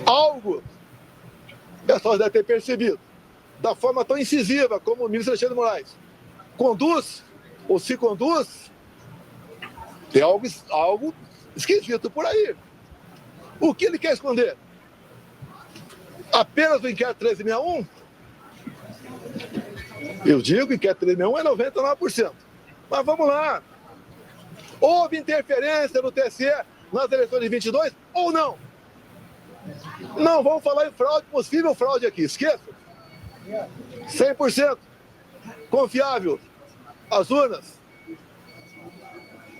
Algo, o pessoal deve ter percebido, da forma tão incisiva como o ministro Alexandre de Moraes conduz, ou se conduz, tem algo esquisito por aí. O que ele quer esconder? Apenas o inquérito 1361? Eu digo que o inquérito 1361 é 99%. Mas vamos lá. Houve interferência no TSE nas eleições de 22 ou não? Não vamos falar em fraude, possível fraude aqui, esqueça. 100% confiável as urnas.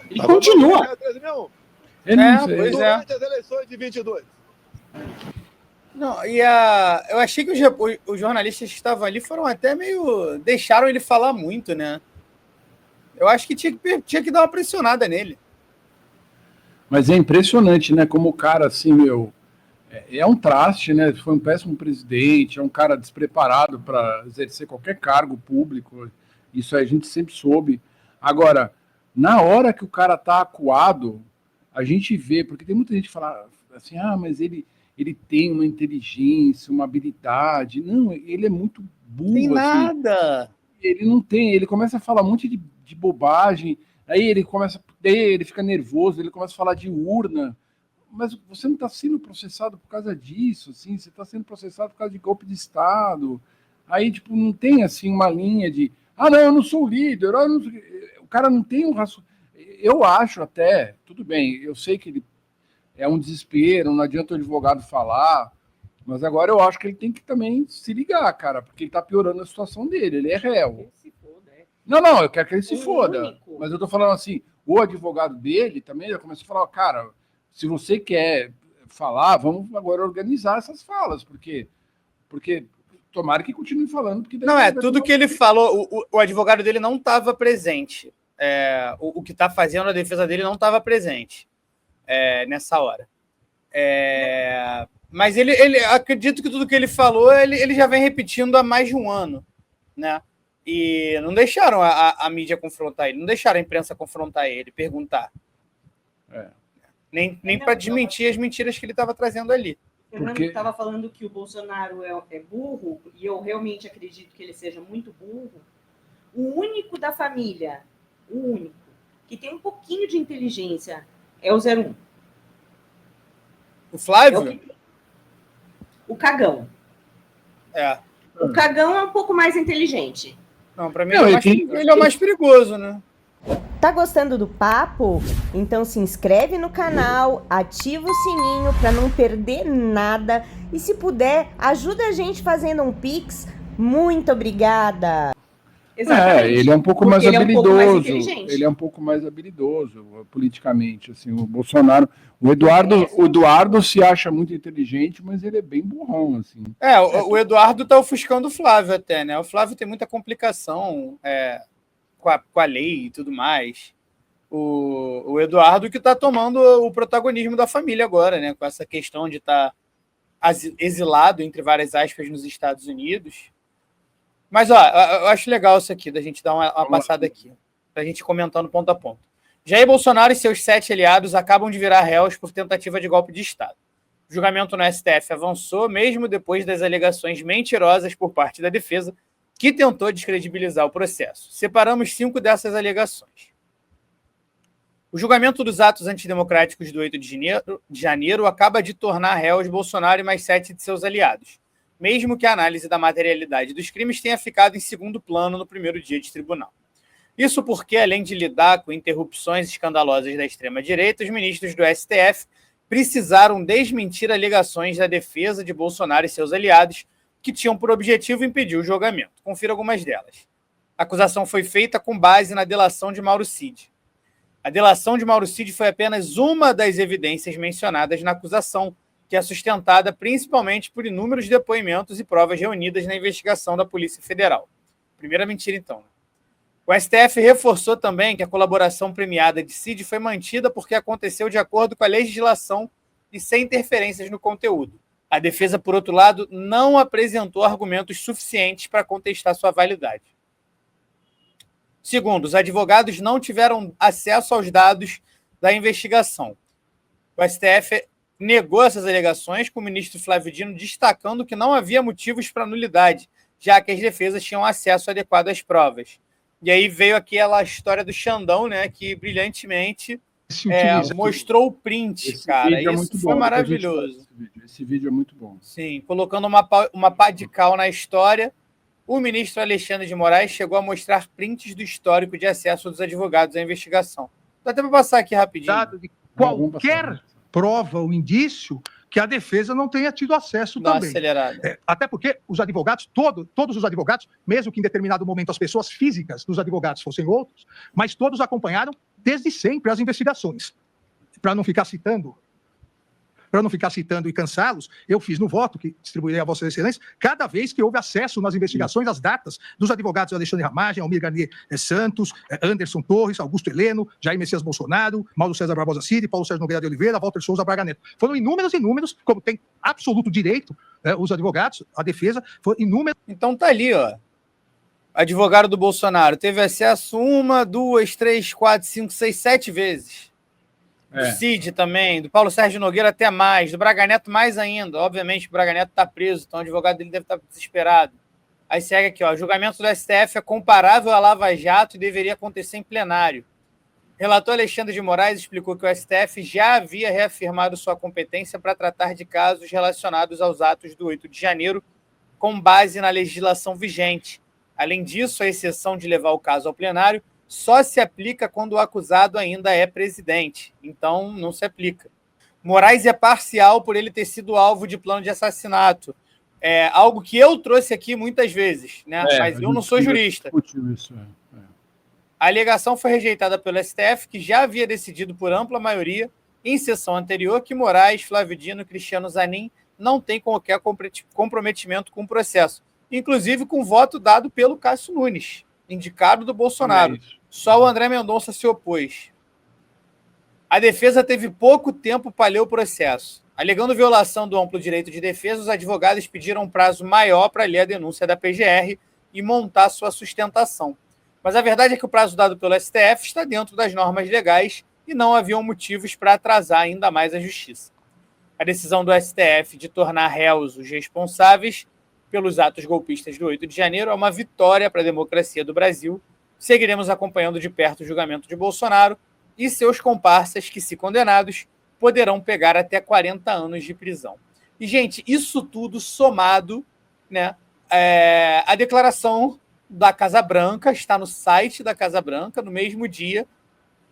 E continua. Durante as eleições de 22. Não, eu achei que os jornalistas que estavam ali foram até meio... deixaram ele falar muito, né? Eu acho que tinha que dar uma pressionada nele. Mas é impressionante, né? Como o cara, assim, é um traste, né? Foi um péssimo presidente, é um cara despreparado para exercer qualquer cargo público. Isso a gente sempre soube. Agora, na hora que o cara tá acuado, a gente vê, porque tem muita gente que fala assim, mas ele tem uma inteligência, uma habilidade. Não, ele é muito burro. Tem nada. Assim. Ele não tem, ele começa a falar um monte de bobagem, aí ele fica nervoso, ele começa a falar de urna. Mas você não está sendo processado por causa disso, assim, você está sendo processado por causa de golpe de Estado. Aí, tipo, não tem, assim, uma linha de, não, eu não sou o líder, o cara não tem um raciocínio. Eu acho até, tudo bem, eu sei que ele é um desespero, não adianta o advogado falar, mas agora eu acho que ele tem que também se ligar, cara, porque ele está piorando a situação dele, ele é réu. Não, eu quero que ele se foda, mas eu tô falando assim, o advogado dele também já começou a falar, cara, se você quer falar, vamos agora organizar essas falas, porque tomara que continue falando. Porque tudo que ele falou, o advogado dele não estava presente. O que está fazendo a defesa dele não estava presente nessa hora. Mas ele acredito que tudo que ele falou, ele já vem repetindo há mais de um ano, né? E não deixaram a mídia confrontar ele, não deixaram a imprensa confrontar ele, perguntar. Nem para desmentir as mentiras que ele estava trazendo ali. Fernando estava falando que o Bolsonaro é burro, e eu realmente acredito que ele seja muito burro. O único da família, que tem um pouquinho de inteligência é o 01. O Flávio? O Cagão. O Cagão é um pouco mais inteligente. Não, para mim ele é o mais perigoso, né? Tá gostando do papo? Então se inscreve no canal, ativa o sininho para não perder nada e se puder, ajuda a gente fazendo um Pix. Muito obrigada! Ele é um pouco mais habilidoso. Ele é um pouco mais habilidoso politicamente. Assim, o Bolsonaro, o Eduardo se acha muito inteligente, mas ele é bem burrão, assim. O Eduardo tá ofuscando o Flávio até, né? O Flávio tem muita complicação com a lei e tudo mais. O Eduardo que está tomando o protagonismo da família agora, né? Com essa questão de estar exilado, entre várias aspas, nos Estados Unidos. Mas, eu acho legal isso aqui, da gente dar uma passada aqui, para a gente comentando ponto a ponto. Jair Bolsonaro e seus 7 aliados acabam de virar réus por tentativa de golpe de Estado. O julgamento no STF avançou, mesmo depois das alegações mentirosas por parte da defesa, que tentou descredibilizar o processo. Separamos 5 dessas alegações. O julgamento dos atos antidemocráticos do 8 de janeiro acaba de tornar réus Bolsonaro e mais 7 de seus aliados, mesmo que a análise da materialidade dos crimes tenha ficado em segundo plano no primeiro dia de tribunal. Isso porque, além de lidar com interrupções escandalosas da extrema-direita, os ministros do STF precisaram desmentir alegações da defesa de Bolsonaro e seus aliados, que tinham por objetivo impedir o julgamento. Confira algumas delas. A acusação foi feita com base na delação de Mauro Cid. A delação de Mauro Cid foi apenas uma das evidências mencionadas na acusação, que é sustentada principalmente por inúmeros depoimentos e provas reunidas na investigação da Polícia Federal. Primeira mentira, então. O STF reforçou também que a colaboração premiada de Cid foi mantida porque aconteceu de acordo com a legislação e sem interferências no conteúdo. A defesa, por outro lado, não apresentou argumentos suficientes para contestar sua validade. Segundo, os advogados não tiveram acesso aos dados da investigação. O STF negou essas alegações, com o ministro Flávio Dino destacando que não havia motivos para nulidade, já que as defesas tinham acesso adequado às provas. E aí veio aquela história do Xandão, né, que brilhantemente mostrou o print, Esse cara. vídeo é Isso muito foi bom, maravilhoso. Esse vídeo é muito bom. Sim, colocando uma pá de cal na história, o ministro Alexandre de Moraes chegou a mostrar prints do histórico de acesso dos advogados à investigação. Dá até para passar aqui rapidinho. De qualquer prova ou indício que a defesa não tenha tido acesso Dá uma também. acelerada. Até porque os advogados, todos os advogados, mesmo que em determinado momento as pessoas físicas dos advogados fossem outros, mas todos acompanharam desde sempre as investigações. Para não ficar citando e cansá-los, eu fiz no voto, que distribuirei a Vossa Excelência, cada vez que houve acesso nas investigações, as datas dos advogados Alexandre Ramagem, Almir Garnier Santos, Anderson Torres, Augusto Heleno, Jair Messias Bolsonaro, Mauro César Barbosa Cid, Paulo Sérgio Nogueira de Oliveira, Walter Souza Braga Neto. Foram inúmeros, como tem absoluto direito os advogados, a defesa, foram inúmeros. Então tá ali, ó. Advogado do Bolsonaro teve acesso 1, 2, 3, 4, 5, 6, 7 vezes. Do Cid também, do Paulo Sérgio Nogueira até mais, do Braga Neto mais ainda. Obviamente o Braga Neto está preso, então o advogado dele deve estar desesperado. Aí segue aqui, ó, julgamento do STF é comparável à Lava Jato e deveria acontecer em plenário. Relator Alexandre de Moraes explicou que o STF já havia reafirmado sua competência para tratar de casos relacionados aos atos do 8 de janeiro, com base na legislação vigente. Além disso, a exceção de levar o caso ao plenário só se aplica quando o acusado ainda é presidente. Então, não se aplica. Moraes é parcial por ele ter sido alvo de plano de assassinato. É algo que eu trouxe aqui muitas vezes, né? Mas eu não sou jurista. A alegação foi rejeitada pelo STF, que já havia decidido por ampla maioria, em sessão anterior, que Moraes, Flávio Dino e Cristiano Zanin não têm qualquer comprometimento com o processo, inclusive com voto dado pelo Cássio Nunes, indicado do Bolsonaro. Só o André Mendonça se opôs. A defesa teve pouco tempo para ler o processo. Alegando violação do amplo direito de defesa, os advogados pediram um prazo maior para ler a denúncia da PGR e montar sua sustentação. Mas a verdade é que o prazo dado pelo STF está dentro das normas legais e não haviam motivos para atrasar ainda mais a justiça. A decisão do STF de tornar réus os responsáveis pelos atos golpistas do 8 de janeiro é uma vitória para a democracia do Brasil. Seguiremos acompanhando de perto o julgamento de Bolsonaro e seus comparsas que, se condenados, poderão pegar até 40 anos de prisão. E, gente, isso tudo somado, né, a declaração da Casa Branca, está no site da Casa Branca, no mesmo dia,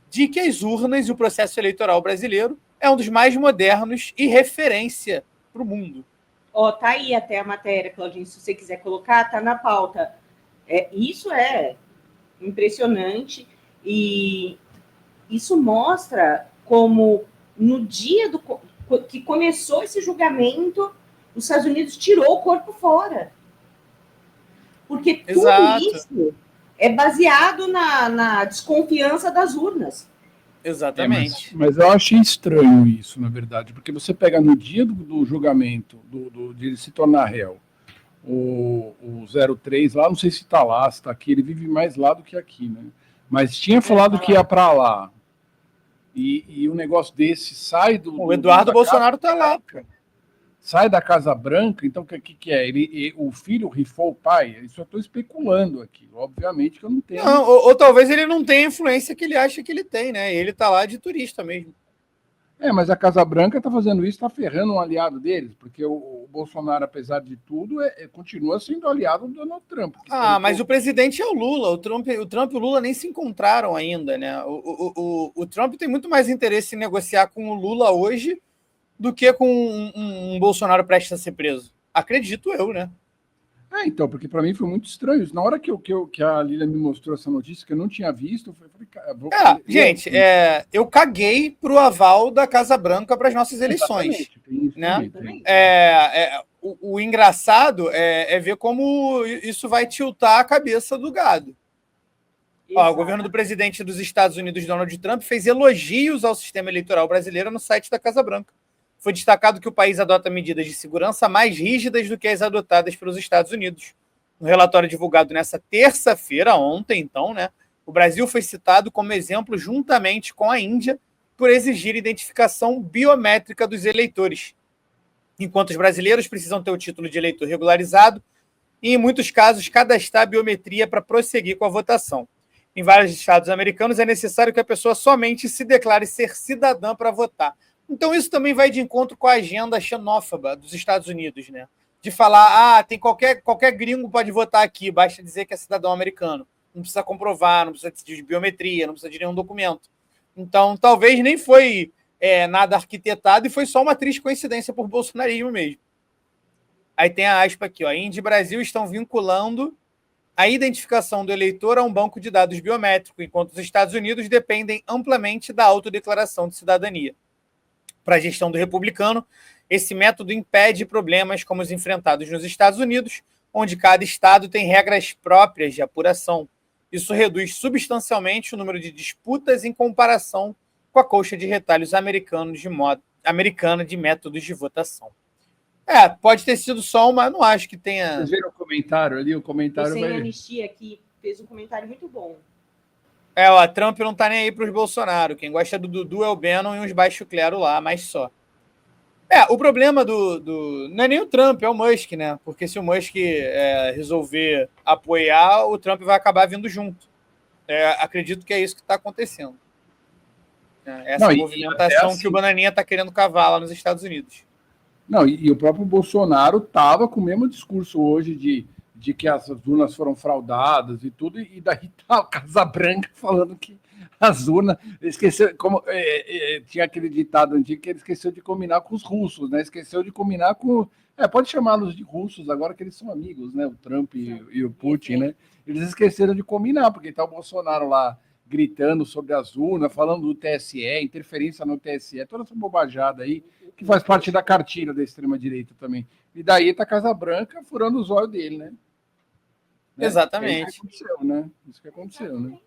de que as urnas e o processo eleitoral brasileiro é um dos mais modernos e referência para o mundo. Tá aí até a matéria, Claudinho, se você quiser colocar, tá na pauta. Isso é impressionante e isso mostra como no dia que começou esse julgamento, os Estados Unidos tirou o corpo fora. Porque tudo isso é baseado na desconfiança das urnas. Exatamente. Mas eu achei estranho isso, na verdade, porque você pega no dia do julgamento, de ele se tornar réu, o 03 lá, não sei se está lá, se está aqui, ele vive mais lá do que aqui, né? Mas tinha falado que ia para lá. E um negócio desse sai do... O Eduardo Bolsonaro está lá. Sai da Casa Branca, então o que é? O filho rifou o pai? Isso eu estou especulando aqui. Obviamente que eu não tenho... Não, ou talvez ele não tenha a influência que ele acha que ele tem, né? Ele está lá de turista mesmo. Mas a Casa Branca está fazendo isso, está ferrando um aliado deles, porque o Bolsonaro, apesar de tudo, continua sendo aliado do Donald Trump. Mas o presidente é o Lula. O Trump e o Lula nem se encontraram ainda, né? O Trump tem muito mais interesse em negociar com o Lula hoje do que com um Bolsonaro prestes a ser preso. Acredito eu, né? Então, porque para mim foi muito estranho. Na hora que a Lília me mostrou essa notícia, que eu não tinha visto, eu falei, gente, eu caguei pro aval da Casa Branca para as nossas eleições. Né? O engraçado é ver como isso vai tiltar a cabeça do gado. O governo do presidente dos Estados Unidos, Donald Trump, fez elogios ao sistema eleitoral brasileiro no site da Casa Branca. Foi destacado que o país adota medidas de segurança mais rígidas do que as adotadas pelos Estados Unidos. No relatório divulgado nessa terça-feira, ontem, então, né, o Brasil foi citado como exemplo juntamente com a Índia por exigir identificação biométrica dos eleitores, enquanto os brasileiros precisam ter o título de eleitor regularizado e, em muitos casos, cadastrar a biometria para prosseguir com a votação. Em vários estados americanos, é necessário que a pessoa somente se declare ser cidadã para votar. Então, isso também vai de encontro com a agenda xenófoba dos Estados Unidos, né? De falar, tem qualquer gringo pode votar aqui, basta dizer que é cidadão americano. Não precisa comprovar, não precisa de biometria, não precisa de nenhum documento. Então, talvez nem foi nada arquitetado e foi só uma triste coincidência por bolsonarismo mesmo. Aí tem a aspa aqui, ó. Índia e Brasil estão vinculando a identificação do eleitor a um banco de dados biométrico, enquanto os Estados Unidos dependem amplamente da autodeclaração de cidadania. Para a gestão do republicano, esse método impede problemas como os enfrentados nos Estados Unidos, onde cada estado tem regras próprias de apuração. Isso reduz substancialmente o número de disputas em comparação com a coxa de retalhos americana de métodos de votação. Pode ter sido só uma, não acho que tenha... Vocês viram o comentário ali? O comentário Sem vai... anistia aqui fez um comentário muito bom. O Trump não tá nem aí pros Bolsonaro. Quem gosta do Dudu é o Bannon e uns baixo clero lá, mas só. O problema não é nem o Trump, é o Musk, né? Porque se o Musk resolver apoiar, o Trump vai acabar vindo junto. Acredito que é isso que está acontecendo. Essa movimentação assim, que o Bananinha está querendo cavar lá nos Estados Unidos. Não, e o próprio Bolsonaro estava com o mesmo discurso hoje de que as urnas foram fraudadas e tudo, e daí tá o Casa Branca falando que as urnas... Esqueceu, como tinha aquele ditado antigo que ele esqueceu de combinar com os russos, né? Esqueceu de combinar com... pode chamá-los de russos agora que eles são amigos, né? O Trump e o Putin, né? Eles esqueceram de combinar, porque tá o Bolsonaro lá gritando sobre as urnas, falando do TSE, interferência no TSE, toda essa bobajada aí, que faz parte da cartilha da extrema-direita também. E daí tá a Casa Branca furando os olhos dele, né? Exatamente. É isso que aconteceu, né? Isso que aconteceu, né?